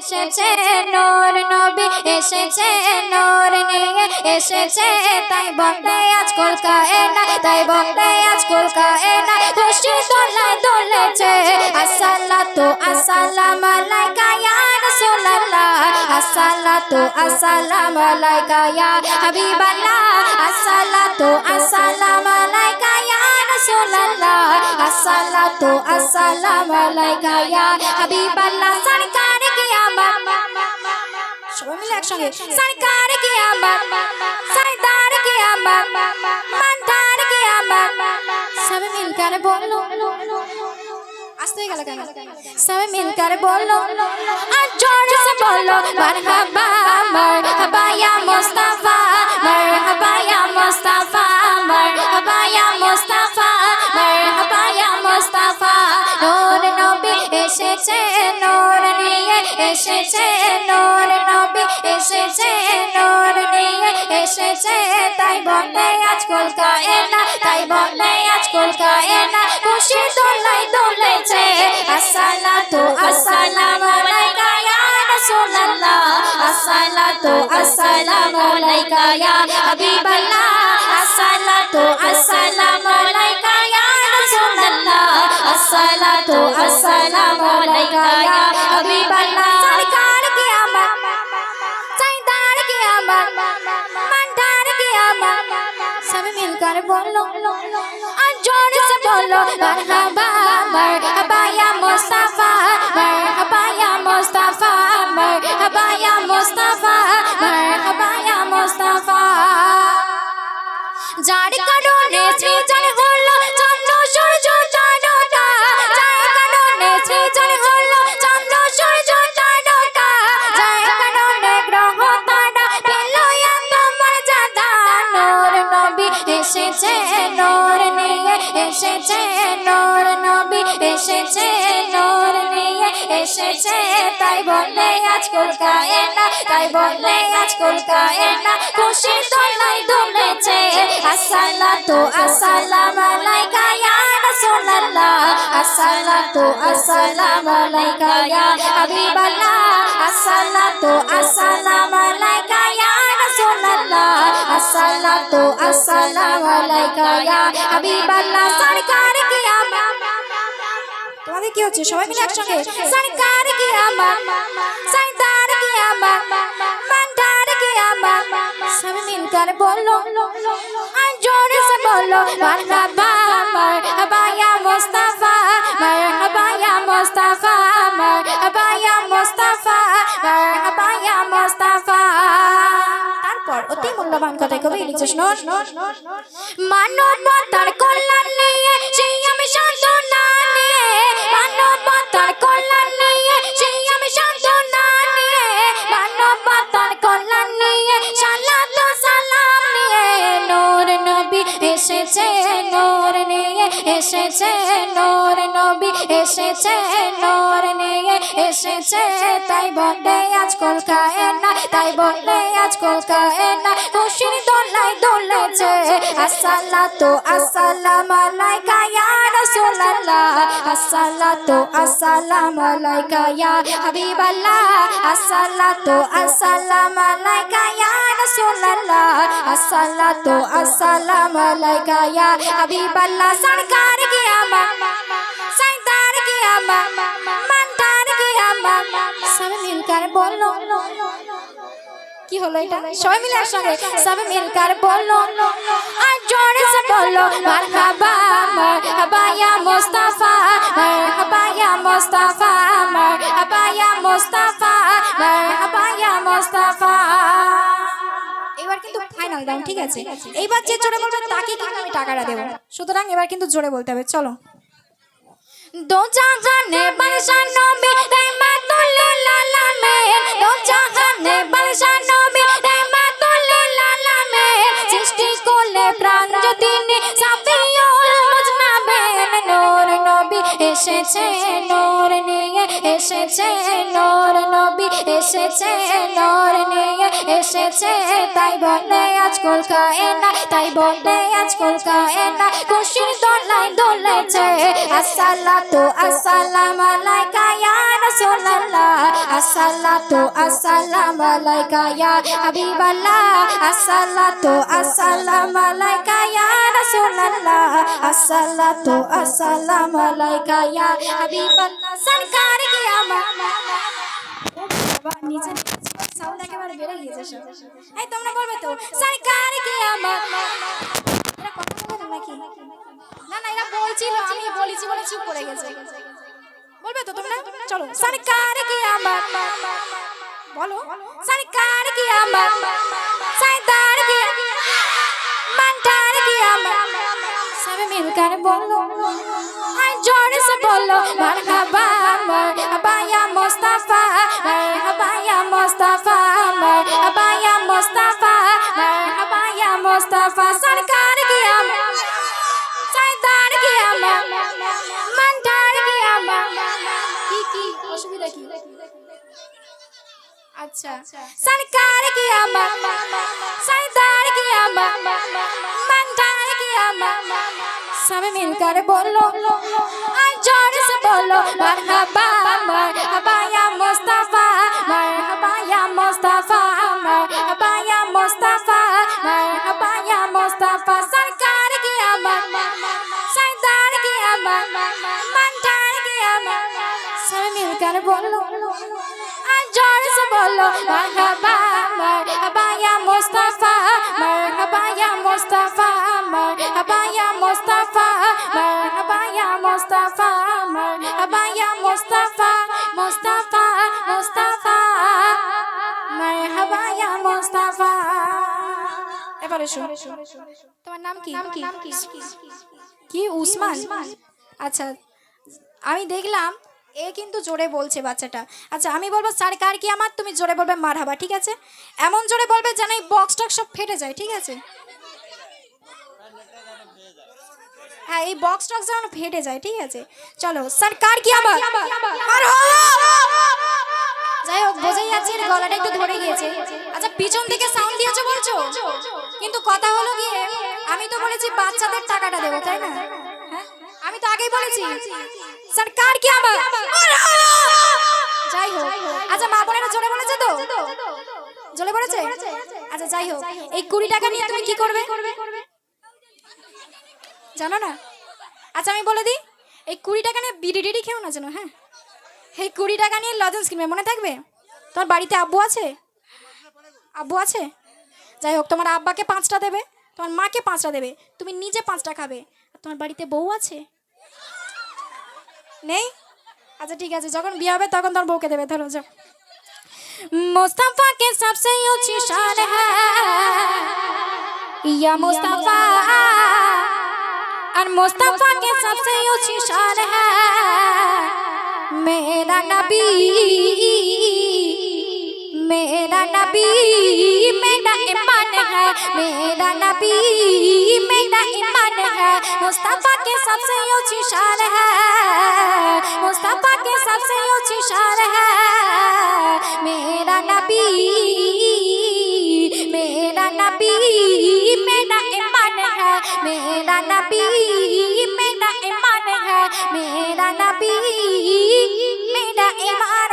এসেছে নূর নবী এসেছে নূর নিয়ে এসেছে তাই বলে আজকাল কায়না তাই বলে আজকাল কায়না খুশি দোলায় দোলেছে আসসালাতু আসসালামু আলাইকা ইয়া রাসূলুল্লাহ আসসালাতু আসসালামু আলাইকা ইয়া হাবিবাল্লাহ আসসালাতু আসসালামু আলাইকা ইয়া রাসূলুল্লাহ আসসালাতু আসসালামু আলাইকা ইয়া হাবিবাল্লাহ সরকার কি আমার সবাই মিলে একসঙ্গে সরকার কি আমার সরদার কি আমার মানদার কি আমার সবাই মিলकर बोलो आस्ते गला गाना सब मिलकर बोलो और जोर से बोलो मरहबा मरहबा या मुस्तफा मरहबा या मुस्तफा मरहबा या मुस्तफा मरहबा या मुस्तफा नूर नबी এসেছে নূর নিয়ে এসেছে নূর নবী এসেছে নূর নিয়ে এসেছে তাই বলে আজকাল কায়না তাই বলে আজকাল কায়না খুশি দোলায় দোলেছে আসসালাতু আসসালামু আলাইকা ইয়া রাসূলুল্লাহ আসসালাতু আসসালামু আলাইকা ইয়া হাবিবাল্লাহ আসসালাতু আসসালামু আলাইকা ইয়া রাসূলুল্লাহ আসসালাতু আসসালামু আলাইকা ইয়া হাবিবাল্লাহ সরকার কি আমার সরদার কি আমার মানদার কি আমার सब मिलकर बोलो और जोर से बोलो मरहबा मरहबा या मुस्तफा मरहबा या मुस्तफा मरहबा या मुस्तफा मरहबा या मुस्तफा যার কারণে সৃজন হলো চন্দ্র সূর্য তারকা যার কারণে সৃজন হলো চন্দ্র সূর্য তারকা যার কারণে গ্রহ তারা পেল এত মর্যাদা নূর নবী এসেছে নূর নিয়ে এসেছে নূর নবী এসেছে নূর নিয়ে এসেছে তাই বলে আজকাল কায়না তাই বলে আজকাল কায়না খুশি দোলায় দোলেছে আসসালাতু আসসালামু আলাইকা ইয়া রাসূলুল্লাহ আসসালাতু আসসালামু আলাইকা ইয়া হাবিবাল্লাহ আসসালাতু আসসালামু আলাইকা ইয়া রাসূলুল্লাহ আসসালাতু আসসালামু আলাইকা ইয়া হাবিবাল্লাহ সরকার কি আমার তোমাদের কি হচ্ছে সবাই মিলে একসঙ্গে সরকার কি আমার সরদার কি আমার মানদার কি আমার सब मिलकर बोलो और जोर से बोलो मरहबा मरहबा या मुस्तफा मरहबा या मुस्तफा मरहबा या मुस्तफा मरहबा या मुस्तफा তারপর অতি মূল্যবান কথা কবি লিখছে শুনুন মানবতার কল্যাণ নিয়ে সেই আমি সাধনা নিয়ে মানবতার কল্যাণ নিয়ে সেই আমি সাধনা নিয়ে মানবতার কল্যাণ নিয়ে সালাত ও সালাম নিয়ে নূর নবী এসেছে নূর নিয়ে এসেছে নূর নবী এসেছে নূর নিয়ে এসেছে তাই বলে আজকাল কায়না তাই বলে আজকাল কায়না খুশির দোলায় দোলেছে আসসালাতু আসসালামু আলাইকা ইয়া রাসূলুল্লাহ আসসালাতু আসসালামু আলাইকা ইয়া হাবিবাল্লাহ আসসালাতু আসসালামু আলাইকা ইয়া রাসূলুল্লাহ আসসালাতু আসসালামু আলাইকা ইয়া হাবিবাল্লাহ সরকার কি আমার সরদার কি আমার মানদার কি আমার সব মিলकर बोलो কি হলো এটা সবাই মিলে একসঙ্গে সব মিলकर बोलो আর জোরে সে बोलो মারহাবা মারহাবা ইয়া মুস্তাফা মারহাবা ইয়া মুস্তাফা মারহাবা ইয়া মুস্তাফা মারহাবা ইয়া মুস্তাফা এবার কিন্তু ফাইনাল দাও ঠিক আছে এইবার যে জোরে বলবে তাকে কিন্তু আমি টাকাটা দেব সুতরাং এবার কিন্তু জোরে বলতে হবে চলো दो जहाने बरसानों में रहमतुल लिल आलमीन दो जहाने बरसानों में रहमतुल लिल आलमीन सृष्टि कोले प्राण ज्योतिने साफियुल मुजनबिन नूर नबी এসেছে নূর নিয়ে এসেছে নূর নবী এসেছে নূর নিয়ে এসেছে তাই বলে আজকাল কায়না তাই বলে আজকাল কায়না খুশির দোলায় দোলেছে আসসালাতু আসসালামু আলাইকা ইয়া রাসূলুল্লাহ আসসালাতু আসসালামু আলাইকা ইয়া হাবিবাল্লাহ আসসালাতু আসসালামু আলাইকা ইয়া রাসূলুল্লাহ আসসালাতু আসসালামু আলাইকা ইয়া হাবিবাল্লাহ সরকার কি আমার নিচে সাউন্ড একেবারে বেড়ে গিয়েছে সব এই তোমরা বলবে তো সরকার কি আমার এরা কথা বলে নাকি না না এরা বলছিল আমি বলেছি বলে চুপ করে গেছে বলবে তো তোমরা চলো সরকার কি আমার बोलो सरकार की आमद सरदार की मंटार की आमद सब मिलकर बोलो हाय जोर से बोलो मरहबा मरहबा या मुस्तफा मरहबा या मुस्तफा मरहबा या मुस्तफा मरहबा या मुस्तफा सरकार की आमद सरदार की आमद मंटार की आमद की असुविधा की अच्छा सरकार की आमद सरदार की आमद मंदार की आमद सब मिलकर बोलो आज जोर से बोलो मरहबा मरहबा या मुस्तफा मरहबा या मुस्तफा मरहबा या मुस्तफा मरहबा या मुस्तफा सरकार की आमद सरदार की आमद मंदार की आमद सब मिलकर बोलो जोर से बोलो मरहबा मरहबा या मुस्तफा मरहबा या मुस्तफा मरहबा या मुस्तफा मरहबा या मुस्तफा मरहबा या मुस्तफा मुस्तफा मुस्तफा मरहबा या मुस्तफा এবারে শোন তোমার নাম কি কি উসমান আচ্ছা আমি দেখলাম এ কিন্তু জোরে বলছে বাচ্চাটা আচ্ছা আমি বলবো সরকার কি আমার তুমি জোরে বলবে মারহাবা ঠিক আছে এমন জোরে বলবে যেন এই বক্স টক সব ফেটে যায় ঠিক আছে হ্যাঁ এই বক্স টক যেন ফেটে যায় ঠিক আছে চলো সরকার কি আমার মারহাবা যাই হোক বোঝাই যাচ্ছে এর গলাটা একটু ধরে গিয়েছে আচ্ছা পিছন থেকে সাউন্ড দিয়েছো বলছো কিন্তু কথা হলো গিয়ে আমি তো বলেছি বাচ্চাদের টাকাটা দেবো তাই না হ্যাঁ আমি তো আগেই বলেছি সরকার কি আমার যাই হোক আচ্ছা মা বোনেরা জোরে বলেছে তো জোরে বলেছে আচ্ছা যাই হোক এই 20 টাকা নিয়ে তুমি কি করবে জানো না আচ্ছা আমি বলে দিই এই 20 টাকা নিয়ে বিড়ি টিড়ি খেও না জানো হ্যাঁ এই 20 টাকা নিয়ে লজেন্স কিনবে মনে থাকবে তোমার বাড়িতে আব্বু আছে যাই হোক তোমার আব্বাকে 5টা দেবে তোমার মাকে 5টা দেবে তুমি নিজে 5টা খাবে আর তোমার বাড়িতে বউ আছে नहीं अच्छा ठीक है जब बिया হবে তখন তোর বউকে দেবে ধরো যাও मुस्तफा के सबसे ऊंची शान है या मुस्तफा और मुस्तफा के सबसे ऊंची शान है मेरा नबी मेरा ईमान है मेरा नबी मेरा ईमान है मुस्तफा के सबसे ऊंची शान है मुस्तफा के सबसे ऊंची शान है मेरा नबी मेरा ईमान है मेरा नबी मेरा ईमान है मेरा नबी मेरा ईमान